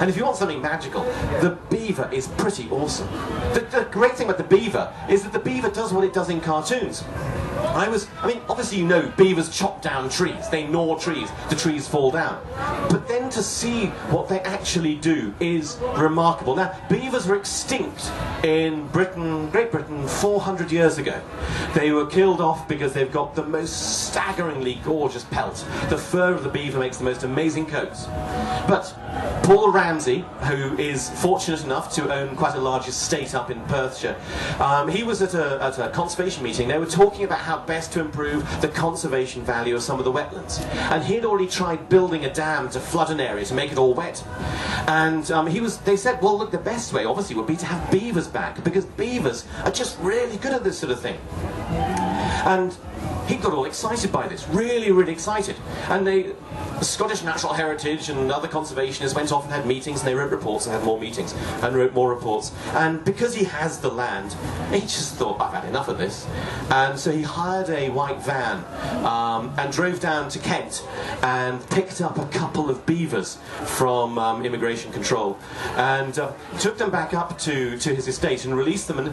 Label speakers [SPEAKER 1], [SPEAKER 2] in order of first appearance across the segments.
[SPEAKER 1] And if you want something magical, the beaver is pretty awesome. The great thing about the beaver is that the beaver does what it does in cartoons. I mean, obviously you know beavers chop down trees, they gnaw trees, the trees fall down. But then to see what they actually do is remarkable. Now, beavers were extinct in Britain, Great Britain, 400 years ago. They were killed off because they've got the most staggeringly gorgeous pelt. The fur of the beaver makes the most amazing coats. But Paul Ramsey, who is fortunate enough to own quite a large estate up in Perthshire, he was at a conservation meeting. They were talking about how best to improve the conservation value of some of the wetlands. And he'd already tried building a dam to flood an area to make it all wet. And they said, well, look, the best way obviously would be to have beavers back, because beavers are just really good at this sort of thing. And he got all excited by this, really, really excited. And the Scottish Natural Heritage and other conservationists went off and had meetings, and they wrote reports and had more meetings and wrote more reports. And because he has the land, he just thought, I've had enough of this. And so he hired a white van and drove down to Kent and picked up a couple of beavers from immigration control and took them back up to his estate and released them. And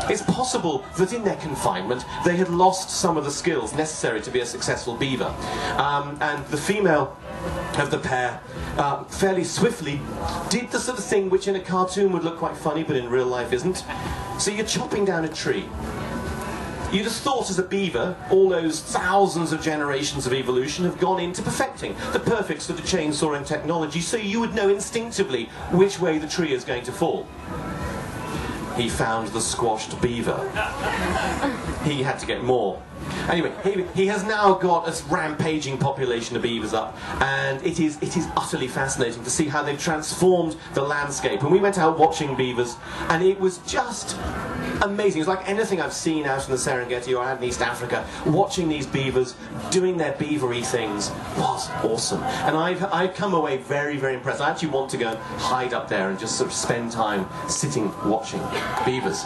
[SPEAKER 1] it's possible that in their confinement they had lost some of the skills necessary to be a successful beaver. And the female of the pair fairly swiftly did the sort of thing which in a cartoon would look quite funny but in real life isn't. So you're chopping down a tree. You'd have thought as a beaver, all those thousands of generations of evolution have gone into perfecting the perfect sort of chainsawing technology, so you would know instinctively which way the tree is going to fall. He found the squashed beaver. He had to get more. Anyway, he has now got a rampaging population of beavers up, and it is utterly fascinating to see how they've transformed the landscape. And we went out watching beavers, and it was just amazing. It was like anything I've seen out in the Serengeti or out in East Africa. Watching these beavers doing their beavery things was awesome. And I've come away very, very impressed. I actually want to go and hide up there and just sort of spend time sitting watching beavers.